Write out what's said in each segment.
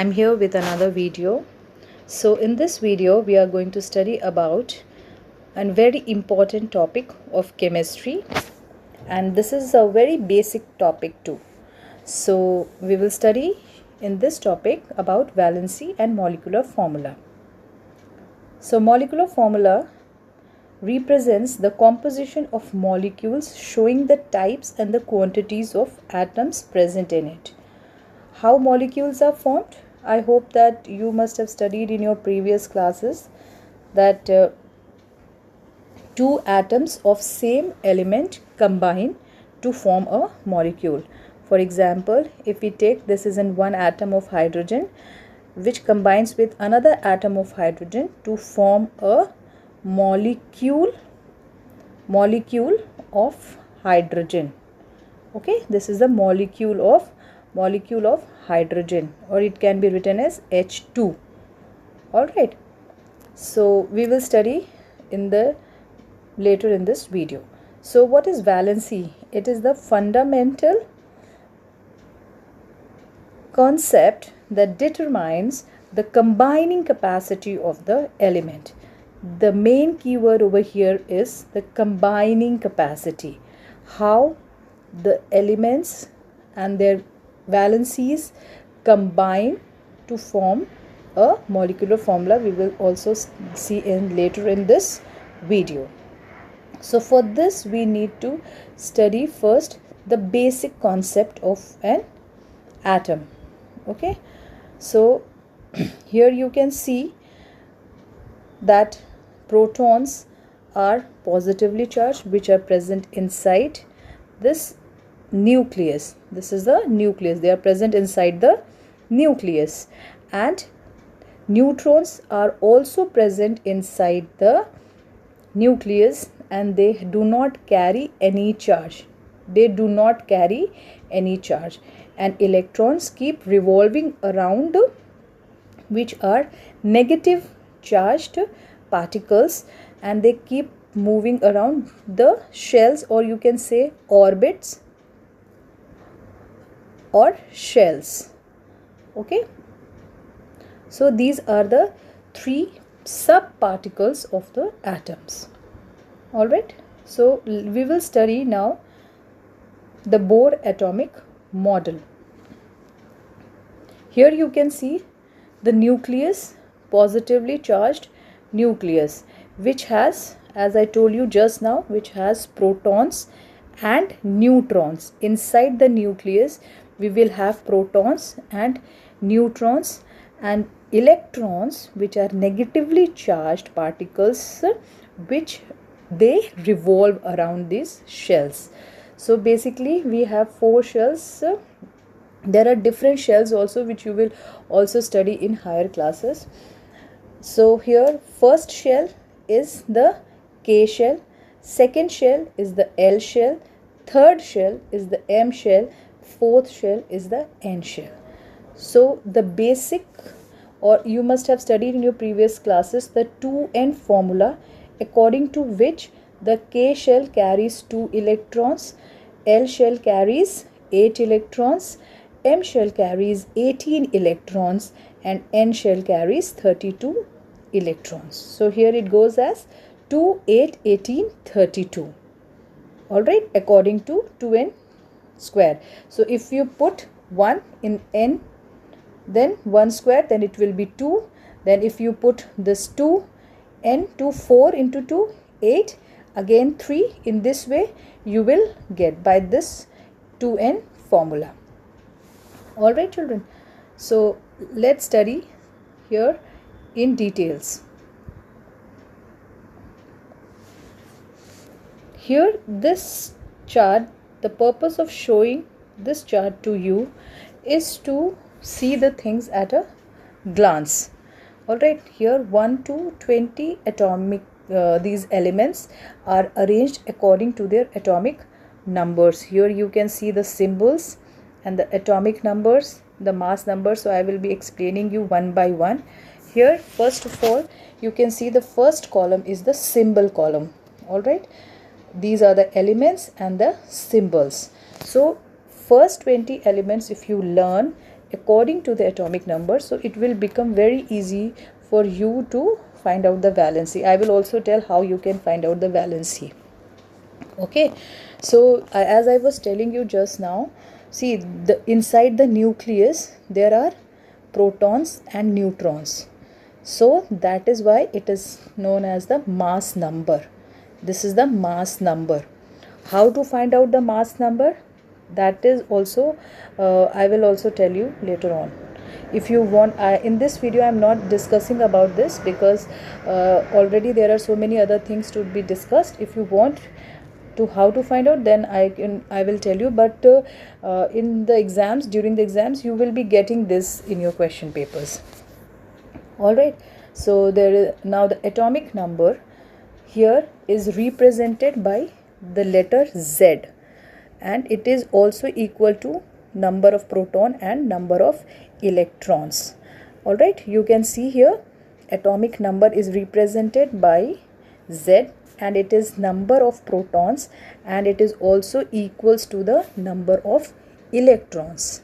I'm here with another video. So in this video we are going to study about a very important topic of chemistry, and this is a very basic topic too. So we will study in this topic about valency and molecular formula. So molecular formula represents the composition of molecules, showing the types and the quantities of atoms present in it. How molecules are formed? I hope that you must have studied in your previous classes that two atoms of same element combine to form a molecule. For example, if we take this is in one atom of hydrogen which combines with another atom of hydrogen to form a molecule of hydrogen. Okay, this is the molecule of hydrogen, or it can be written as H2. All right, so we will study later in this video. So what is valency? It is the fundamental concept that determines the combining capacity of the element. The main keyword over here is the combining capacity. How the elements and their valencies combine to form a molecular formula, we will also see later in this video. So for this we need to study first the basic concept of an atom. Okay, so here you can see that protons are positively charged, which are present inside this nucleus. This is the nucleus. They are present inside the nucleus, and neutrons are also present inside the nucleus, and they do not carry any charge. And electrons keep revolving around, which are negative charged particles, and they keep moving around the shells, or you can say orbits or shells. Okay, so these are the three subparticles of the atoms. All right, so we will study now the Bohr atomic model. Here you can see the nucleus, positively charged nucleus, which has, as I told you just now, which has protons and neutrons. Inside the nucleus we will have protons and neutrons and electrons, which are negatively charged particles, which they revolve around these shells. So basically we have four shells. There are different shells also, which you will also study in higher classes. So here first shell is the K shell, second shell is the L shell, third shell is the M shell, fourth shell is the N shell. So the basic, or you must have studied in your previous classes, the 2N formula, according to which the K shell carries 2 electrons, L shell carries 8 electrons, M shell carries 18 electrons, and N shell carries 32 electrons. So here it goes as 2, 8, 18, 32. All right, according to 2N square. So if you put 1 in N, then 1 square, then it will be 2. Then if you put this 2, N, 2, 4 into 2, 8, again 3. In this way you will get by this 2N formula. All right children, so let's study here in details. Here this chart, the purpose of showing this chart to you is to see the things at a glance. All right, here 1 to 20 atomic these elements are arranged according to their atomic numbers. Here you can see the symbols and the atomic numbers, the mass numbers. So I will be explaining you one by one. Here first of all you can see the first column is the symbol column. All right, these are the elements and the symbols. So first 20 elements if you learn according to the atomic number. So it will become very easy for you to find out the valency. I will also tell how you can find out the valency. Okay, so as I was telling you just now, see, inside the nucleus there are protons and neutrons. So that is why it is known as the mass number. This is the mass number. How to find out the mass number? That is also I will also tell you later on. If you want, in this video I am not discussing about this because already there are so many other things to be discussed. If you want to how to find out, then I will tell you, but in the exams, during the exams, you will be getting this in your question papers. All right, so there is now the atomic number here is represented by the letter Z, and it is also equal to number of proton and number of electrons. All right, you can see here atomic number is represented by Z, and it is number of protons, and it is also equals to the number of electrons.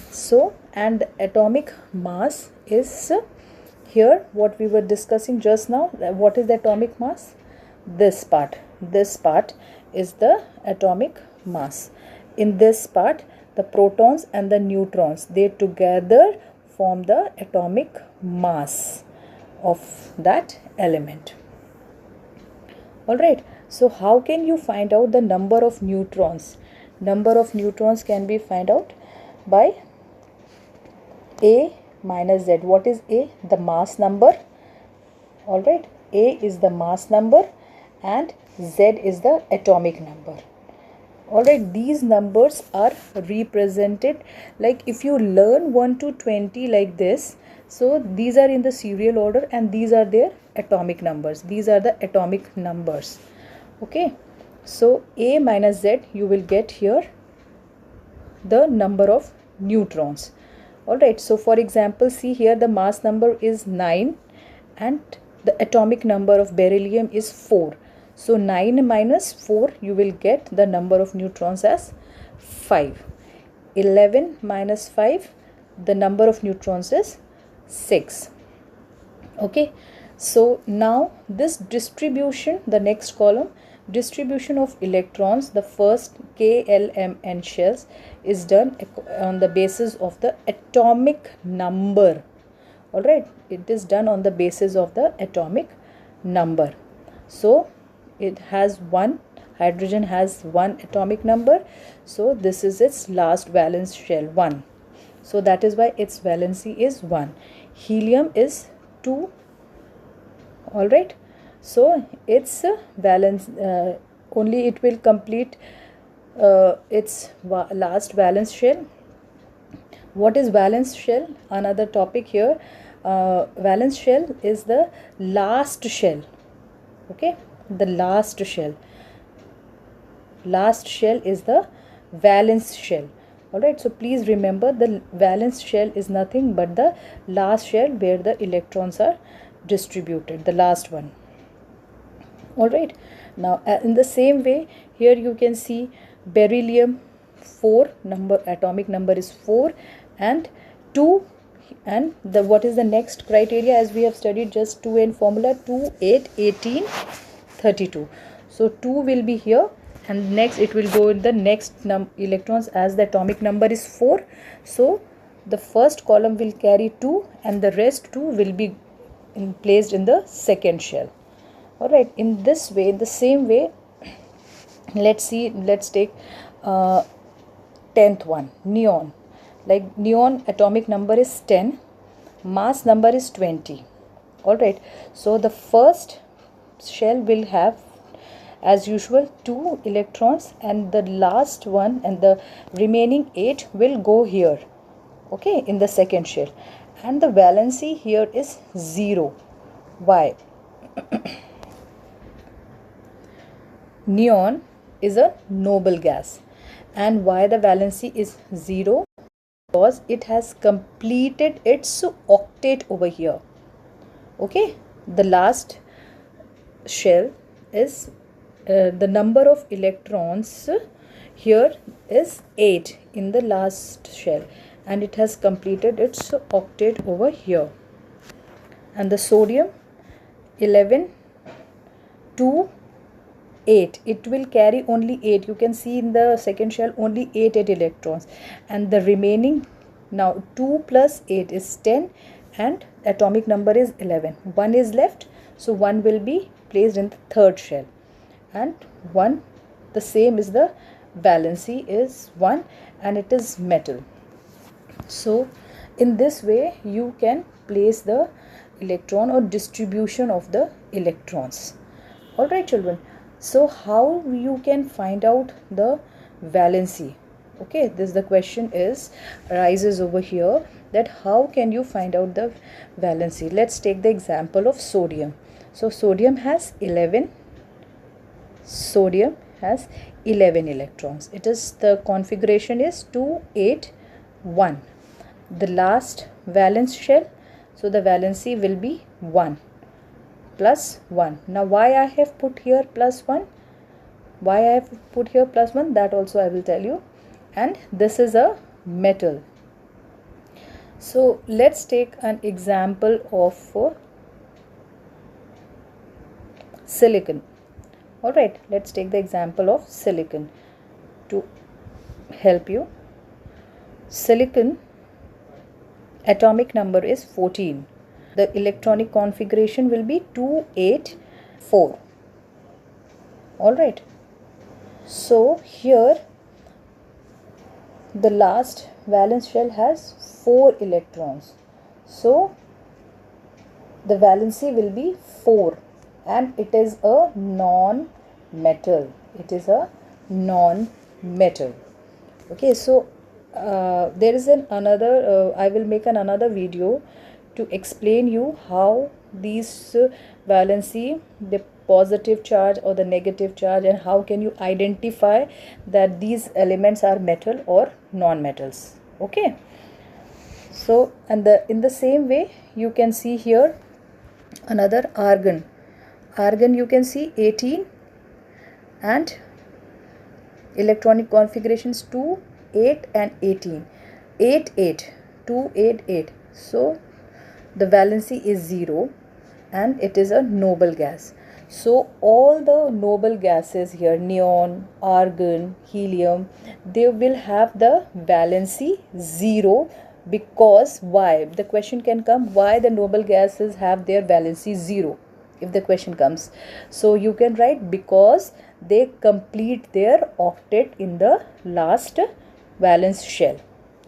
So, and the atomic mass is here what we were discussing just now. What is the atomic mass? This part is the atomic mass. In this part, the protons and the neutrons, they together form the atomic mass of that element. All right, so how can you find out the number of neutrons? Number of neutrons can be found out by A minus Z. What is A? The mass number. All right, A is the mass number and Z is the atomic number. All right, these numbers are represented like if you learn 1 to 20 like this. So these are in the serial order and these are their atomic numbers. These are the atomic numbers. Okay, so A minus Z, you will get here the number of neutrons. All right, so for example, see here the mass number is 9 and the atomic number of beryllium is 4. So 9 minus 4, you will get the number of neutrons as 5. 11 minus 5, the number of neutrons is 6. Okay, so now this distribution, the next column, distribution of electrons, the first K, L, M, N shells is done on the basis of the atomic number. All right, it is done on the basis of the atomic number. So it has one, hydrogen has one atomic number, so this is its last valence shell, 1. So that is why its valency is 1. Helium is 2. All right, so its valence only it will complete its last valence shell. What is valence shell? Another topic here. Valence shell is the last shell. Okay, the last shell. Last shell is the valence shell. Alright, so please remember the valence shell is nothing but the last shell where the electrons are distributed, the last one. Alright, now in the same way, here you can see beryllium 4, atomic number is 4 and 2, and what is the next criteria as we have studied just 2n formula, 2, 8, 18, 32. So 2 will be here, and next it will go in the next electrons as the atomic number is 4. So the first column will carry 2 and the rest 2 will be placed in the second shell. Alright, in this way, the same way, let's take 10th one, neon. Like neon atomic number is 10, mass number is 20. Alright, so the first shell will have as usual 2 electrons and the last one and the remaining 8 will go here, okay, in the second shell, and the valency here is 0. Why? Neon is a noble gas, and why the valency is 0? Because it has completed its octet over here. Okay, the last shell is the number of electrons here is 8 in the last shell, and it has completed its octet over here. And the sodium 11, 2, 8, it will carry only 8. You can see in the second shell only 8 electrons, and the remaining, now 2 plus 8 is 10 and atomic number is 11. 1 is left, so 1 will be placed in the third shell, and 1, the same is the valency is 1 and it is metal. So in this way you can place the electron or distribution of the electrons. Alright children, so how you can find out the valency? Okay, this the question arises over here, that how can you find out the valency? Let's take the example of sodium. So sodium has 11 electrons. It is, the configuration is 2, 8, 1. The last valence shell, so the valency will be 1 plus 1. Now why I have put here plus 1? Why I have put here plus 1? That also I will tell you. And this is a metal. So let's take an example of silicon. Alright, let's take the example of silicon to help you. Silicon atomic number is 14. The electronic configuration will be 2, 8, 4. Alright. So here the last valence shell has 4 electrons. So the valency will be 4 and it is a non-metal. It is a non-metal. Okay, so there is another, I will make another video to explain you how these valency, the positive charge or the negative charge, and how can you identify that these elements are metal or non-metals. Okay, so and in the same way you can see here another argon. Argon you can see 18 and electronic configurations 2, 8 and 18. 8, 8, 2, 8, 8. So the valency is 0 and it is a noble gas. So all the noble gases here, neon, argon, helium, they will have the valency 0. Because why? The question can come, why the noble gases have their valency 0, if the question comes. So you can write, because they complete their octet in the last valence shell.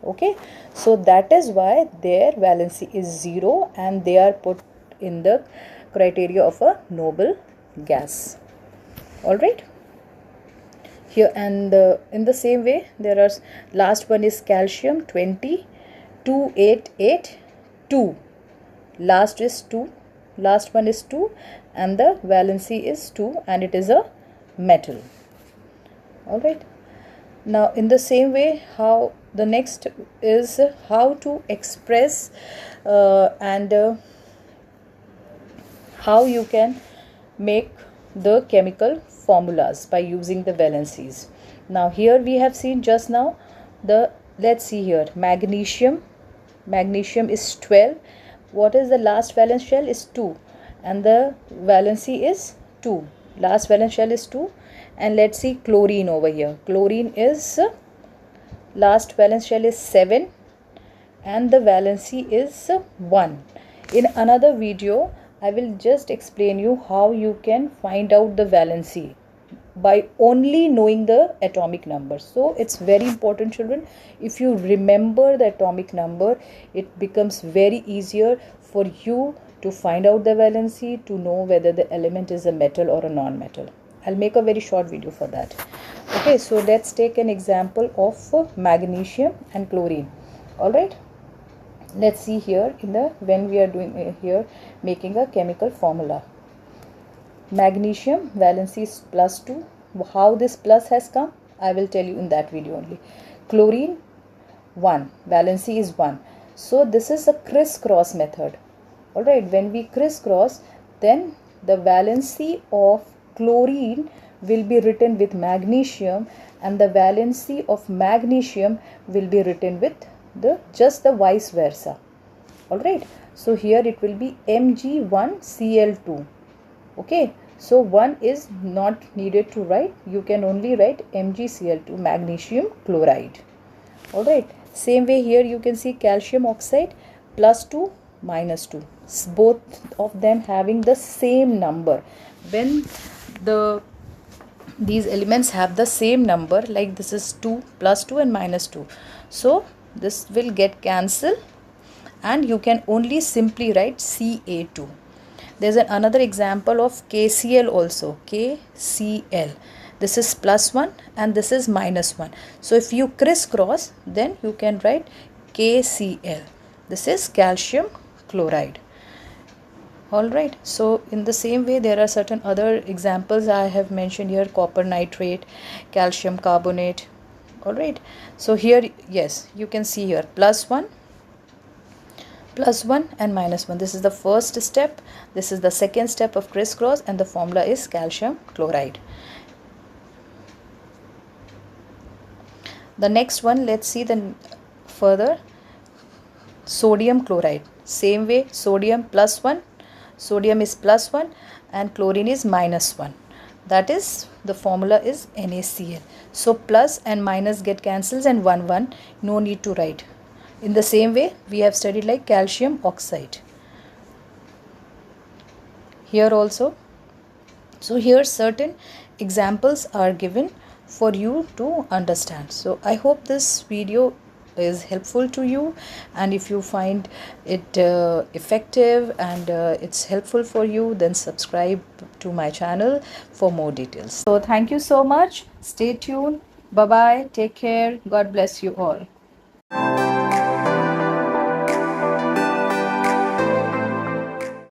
Okay, so that is why their valency is 0 and they are put in the criteria of a noble gas. Alright, here and in the same way there are, last one is calcium 20, 2, 8, 8, 2. Last is 2, last one is 2 and the valency is 2 and it is a metal. Alright, now in the same way, how the next is how to express and how you can make the chemical formulas by using the valencies. Now here we have seen just now the, let's see here, magnesium is 12. What is the last valence shell? Is 2 and the valency is 2. Last valence shell is 2. And let's see chlorine over here. Chlorine is, last valence shell is 7 and the valency is 1. In another video I will just explain you how you can find out the valency by only knowing the atomic number. So it's very important children, if you remember the atomic number, it becomes very easier for you to find out the valency, to know whether the element is a metal or a non-metal. I'll make a very short video for that. Okay, so let's take an example of magnesium and chlorine. Alright, let's see here in the, when we are doing here making a chemical formula. Magnesium valency is plus 2. How this plus has come, I will tell you in that video only. Chlorine 1, valency is 1. So this is a crisscross method. Alright, when we crisscross, then the valency of chlorine will be written with magnesium and the valency of magnesium will be written with just the vice versa. All right, so here it will be Mg1Cl2. okay, so 1 is not needed to write, you can only write MgCl2, magnesium chloride. All right, same way here you can see calcium oxide +2 -2, both of them having the same number. When these elements have the same number, like this is 2 +2 and -2, so this will get cancelled and you can only simply write Ca2. There's another example of KCl also, KCl. This is +1 and this is -1. So if you crisscross, then you can write KCl. This is calcium chloride. Alright, so in the same way there are certain other examples I have mentioned here, copper nitrate, calcium carbonate. Alright, so here, yes, you can see here +1 and -1. This is the first step, this is the second step of crisscross, and the formula is calcium chloride. The next one, let's see the further, sodium chloride. Same way, sodium +1, sodium is +1 and chlorine is -1. That is, the formula is NaCl. So plus and minus get cancels and 1 1, no need to write. In the same way, we have studied like calcium oxide. Here also. So here certain examples are given for you to understand. So I hope this video is helpful to you, and if you find it effective and it's helpful for you, then subscribe to my channel for more details. So thank you so much. Stay tuned. Bye bye. Take care. God bless you all.